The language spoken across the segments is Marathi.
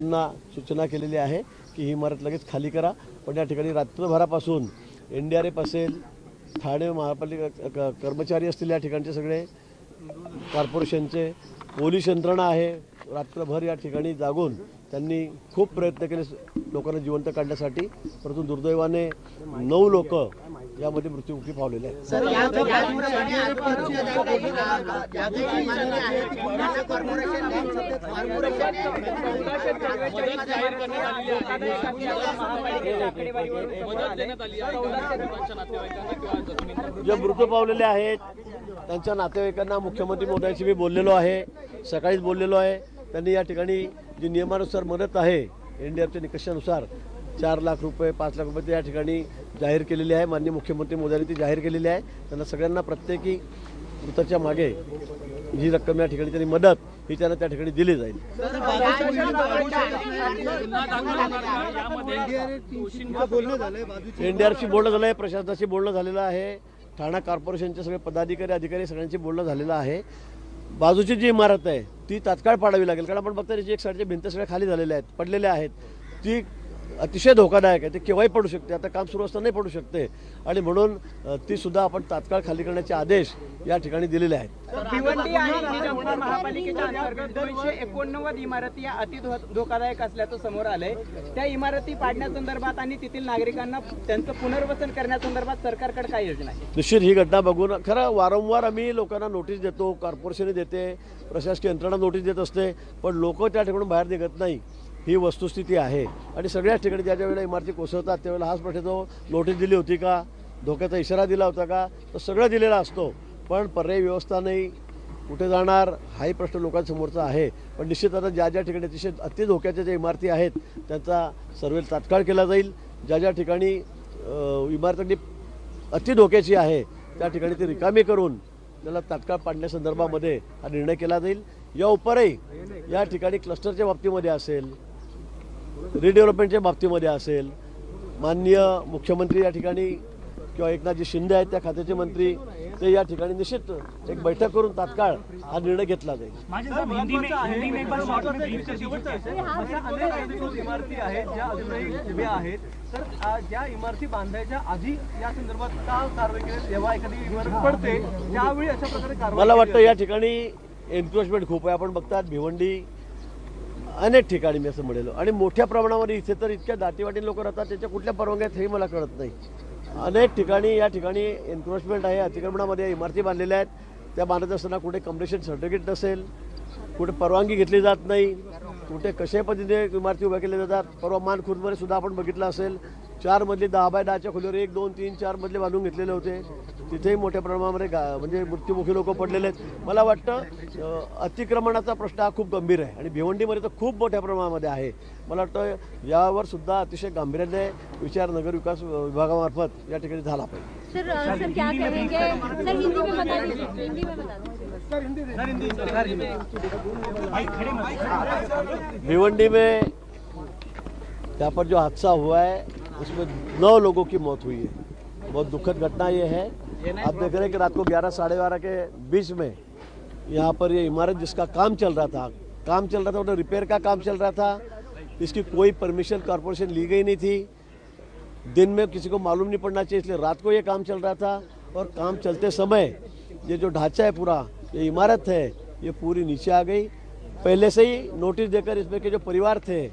ना सूचना केलेली आहे की ही इमारत लगेच खाली करा। पण या ठिकाणी रात्रभरापासून NDRF असेल, ठाणे महापालिका कर्मचारी असतील, या ठिकाणचे सगळे कॉर्पोरेशनचे पोलीस यंत्रणा आहे, रात्रभर या ठिकाणी जागून त्यांनी खूप प्रयत्न केले लोकांना जिवंत काढण्यासाठी। परंतु दुर्दैवाने 9 लोक यामध्ये मृत्युमुखी पावलेले आहेत। जे मृत्यू पावलेले आहेत त्यांच्या नातेवाईकांना मुख्यमंत्री महोदयांशी मी बोललेलो आहे, सकाळीच बोललेलो आहे। त्यांनी या ठिकाणी जी नियमानुसार मदत आहे NDRFच्या निकषानुसार 4 लाख रुपये 5 लाख रुपये या ठिकाणी जाहीर केलेली आहे। माननीय मुख्यमंत्री महोदयांनी ती जाहीर केलेली आहे। त्यांना सगळ्यांना प्रत्येकी मृताच्या मागे जी रक्कम या ठिकाणी त्यांनी मदत ही त्यांना त्या ठिकाणी दिली जाईल। NDRFशी बोलणं झालं आहे, प्रशासनाशी बोलणं झालेलं आहे, ठाणा कॉर्पोरेशनचे सगळे पदाधिकारी अधिकारी सगळ्यांशी बोलणं झालेलं आहे। बाजूची जी इमारत आहे ती तात्काळ पाडावी लागेल, कारण आपण बघता त्याची एक साईडचे भिंत सगळ्या खाली झालेल्या आहेत, पडलेल्या आहेत। ती अतिशय धोकादायक आहे, ते केव्हाही पडू शकते, आता काम सुरू असतानाही पडू शकते, आणि म्हणून ती सुद्धा आपण तात्काळ खाली करण्याचे आदेश या ठिकाणी दिलेले आहेत। भिवंडी आणि निजामपूर महापालिकेच्या अंतर्गत 289 इमारती या अति धोकादायक असल्याचं समोर आलंय। त्या इमारती पाडण्यासंदर्भात आणि तेथील नागरिकांना त्यांचं पुनर्वसन करण्यासंदर्भात सरकारकडे काय योजना आहे? निश्चित ही घटना बघून खरं वारंवार आम्ही लोकांना नोटीस देतो, कॉर्पोरेशन देते, प्रशासकीय यंत्रणा नोटीस देत असते, पण लोक त्या ठिकाणून बाहेर निघत नाही, ही वस्तुस्थिती आहे। आणि सगळ्याच ठिकाणी ज्या ज्या वेळेला इमारती कोसळतात त्यावेळेला हाच प्रश्न येतो, नोटीस दिली होती का, धोक्याचा इशारा दिला होता का, तर सगळं दिलेला असतो, पण पर्यायी व्यवस्था नाही, कुठे जाणार हाही प्रश्न लोकांसमोरचा आहे। पण निश्चित आता ज्या ज्या ठिकाणी अतिशय अति धोक्याच्या ज्या इमारती आहेत त्यांचा सर्वे तात्काळ केला जाईल। ज्या ज्या ठिकाणी इमारत अति धोक्याची आहे त्या ठिकाणी ती रिकामी करून त्याला तात्काळ पाडण्यासंदर्भामध्ये हा निर्णय केला जाईल। या उपरही या ठिकाणी क्लस्टरच्या बाबतीमध्ये असेल, रिडेव्हलपमेंटच्या बाबतीमध्ये असेल, माननीय मुख्यमंत्री या ठिकाणी किंवा एकनाथजी शिंदे आहेत त्या खात्याचे मंत्री, ते या ठिकाणी निश्चित एक बैठक करून तात्काळ हा निर्णय घेतला जाईल। इमारती आहेत ज्या अजूनही उभ्या आहेत, तर ज्या इमारती बांधायच्या आधी या संदर्भात का कारवाई केली, जेव्हा एखादी इमारत पडते त्यावेळी अशा प्रकारे कारवाई? मला वाटतं या ठिकाणी एन्क्रोचमेंट खूप आहे। आपण बघतात भिवंडी अनेक ठिकाणी मी असं म्हणेलो, आणि मोठ्या प्रमाणामध्ये इथे तर इतक्या दाटीवाटी लोक राहतात, त्याच्या कुठल्या परवानग्या आहेत हे मला कळत नाही। अनेक ठिकाणी या ठिकाणी एन्क्रोचमेंट आहे, अतिक्रमणामध्ये इमारती बांधलेल्या आहेत, त्या बांधत असताना कुठे कम्प्लिशन सर्टिफिकेट नसेल, कुठे परवानगी घेतली जात नाही, कुठे कशा पद्धतीने इमारती उभ्या केल्या जातात। परवा मानखुर्दमध्ये सुद्धा आपण बघितलं असेल, 4 मजली 10 बाय 10च्या खोलीवर 1 2 3 4 मजले बांधून घेतलेले होते, तिथेही मोठ्या प्रमाणामध्ये म्हणजे मृत्युमुखी लोक पडलेले आहेत। मला वाटतं अतिक्रमणाचा प्रश्न हा खूप गंभीर आहे आणि भिवंडीमध्ये तर खूप मोठ्या प्रमाणामध्ये आहे। मला वाटतं यावर सुद्धा अतिशय गांभीर्याने विचार नगर विकास विभागामार्फत या ठिकाणी झाला पाहिजे। सर क्या कहेंगे? सर हिंदी में बता दीजिए, हिंदी में बता दीजिए। भिवंडी में यहाँ पर जो हादसा हुआ है उसमें 9 लोगों की मौत हुई है। बहुत दुखद घटना ये है। आप देख रहे हैं कि रात को 11 साढ़े 12 के बीच में यहाँ पर ये इमारत जिसका काम चल रहा था और रिपेयर का काम चल रहा था, इसकी कोई परमिशन कॉर्पोरेशन ली गई नहीं थी। दिन में किसी को मालूम नहीं पड़ना चाहिए, इसलिए रात को ये काम चल रहा था, और काम चलते समय ये जो ढांचा है पूरा, ये इमारत है, ये पूरी नीचे आ गई। पहले से ही नोटिस देकर इसमें के जो परिवार थे,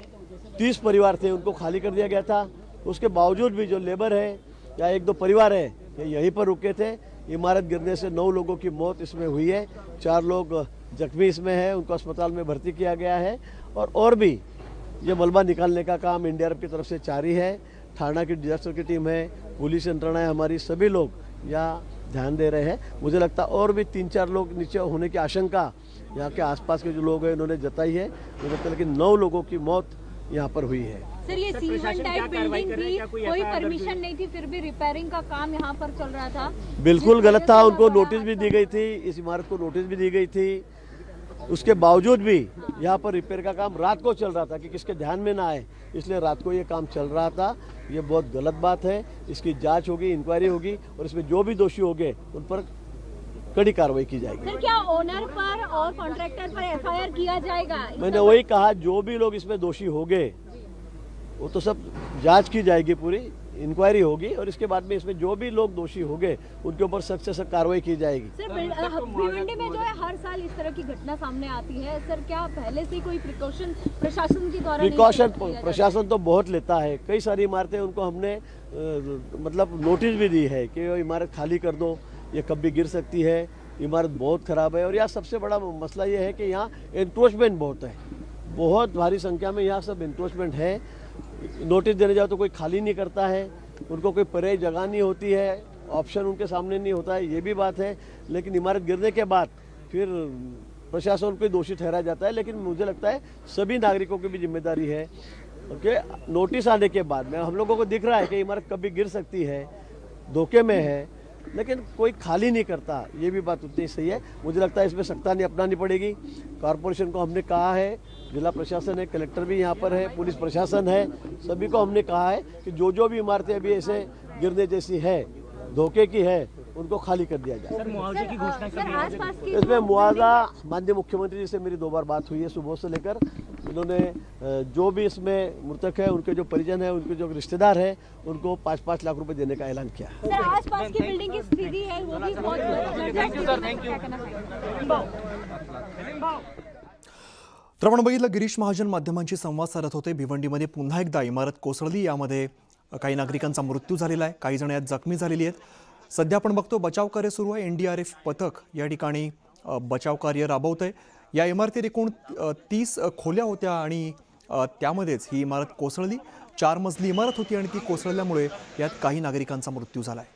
30 परिवार थे, उनको खाली कर दिया गया था। उसके बावजूद भी जो लेबर है या 1-2 परिवार है ये यहीं पर रुके थे। इमारत गिरने से 9 लोगों की मौत इसमें हुई है, 4 लोग जख्मी इसमें हैं, उनको अस्पताल में भर्ती किया गया है। और भी ये मलबा निकालने का काम NDRF की तरफ से जारी है। थाना की डिजास्टर की टीम है, पुलिस यंत्रणा है, हमारी सभी लोग यहाँ ध्यान दे रहे हैं। मुझे लगता है और भी 3-4 लोग नीचे होने की आशंका यहाँ के आसपास के जो लोग हैं इन्होंने जताई है। मुझे लगता है कि 9 लोगों की मौत यहाँ पर हुई है। सर ये C1 टाइप बिल्डिंग थी, कोई परमिशन नहीं थी, फिर भी रिपेयरिंग का काम यहाँ पर चल रहा था। बिल्कुल गलत था, उनको नोटिस भी दी गई थी, इस इमारत को नोटिस भी दी गई थी। उसके बावजूद भी यहाँ पर रिपेयर का काम रात को चल रहा था कि किसके ध्यान में ना आए, इसलिए रात को ये काम चल रहा था। ये बहुत गलत बात है, इसकी जांच होगी, इंक्वायरी होगी, और इसमें जो भी दोषी होंगे उन पर कड़ी कार्रवाई की जाएगी। सर क्या ओनर पर और कॉन्ट्रैक्टर पर एफआईआर किया जाएगा? मैंने वही कहा, जो भी लोग इसमें दोषी होंगे वो तो सब जांच की जाएगी, पूरी इंक्वायरी होगी और इसके बाद में इसमें जो भी लोग दोषी होंगे उनके ऊपर सख्त से सख्त कार्रवाई की जाएगी। सर भिवंडी में जो है हर साल इस तरह की घटना सामने आती है, सर क्या पहले से कोई प्रिकॉशन प्रशासन के द्वारा प्रिकॉशन प्रशासन तो बहुत लेता है। कई सारी इमारतें उनको हमने मतलब नोटिस भी दी है कि वो इमारत खाली कर दो, ये कब भी गिर सकती है, इमारत बहुत ख़राब है। और यहाँ सबसे बड़ा मसला ये है कि यहाँ एनक्रोचमेंट बहुत है, बहुत भारी संख्या में यहाँ सब एनक्रोचमेंट है। नोटिस देने जाओ तो कोई खाली नहीं करता है, उनको कोई पर्यायी जगह नहीं होती है, ऑप्शन उनके सामने नहीं होता है, ये भी बात है। लेकिन इमारत गिरने के बाद फिर प्रशासन को दोषी ठहराया जाता है। लेकिन मुझे लगता है सभी नागरिकों की भी जिम्मेदारी है कि नोटिस आने के बाद में हम लोगों को दिख रहा है कि इमारत कभी गिर सकती है, धोखे में है, लेकिन कोई खाली नहीं करता, ये भी बात उतनी सही है। मुझे लगता है इसमें सख्तानी अपनानी पड़ेगी। कॉरपोरेशन को हमने कहा है, जिला प्रशासन है, कलेक्टर भी यहाँ पर है, पुलिस प्रशासन है, सभी को हमने कहा है कि जो भी इमारतें अभी ऐसे गिरने जैसी है, धोखे की है, उनको खाली कर दिया जाए। मुआवजे की घोषणा इसमें मुआवजा माननीय मुख्यमंत्री जी से मेरी 2 बार बात हुई है सुबह से लेकर। उन्होंने जो भी इसमें मृतक है, उनके जो परिजन है, उनके जो रिश्तेदार है, उनको 5-5 लाख रुपए देने का ऐलान किया। सर आसपास की बिल्डिंग की स्थिति है वो भी बहुत तर आपण बघितलं गिरीश महाजन माध्यमांशी संवाद साधत होते। भिवंडीमध्ये पुन्हा एकदा इमारत कोसळली, यामध्ये काही नागरिकांचा मृत्यू झालेला आहे, काही जण यात जखमी झालेली आहेत। सध्या आपण बघतो बचाव कार्य सुरू आहे, एनडीआरएफ पथक या ठिकाणी बचाव कार्य राबवतंय। या इमारतीत एकूण 30 खोल्या होत्या आणि त्यामध्येच ही इमारत कोसळली। 4 मजली इमारत होती आणि ती कोसळल्यामुळे यात काही नागरिकांचा मृत्यू झाला आहे।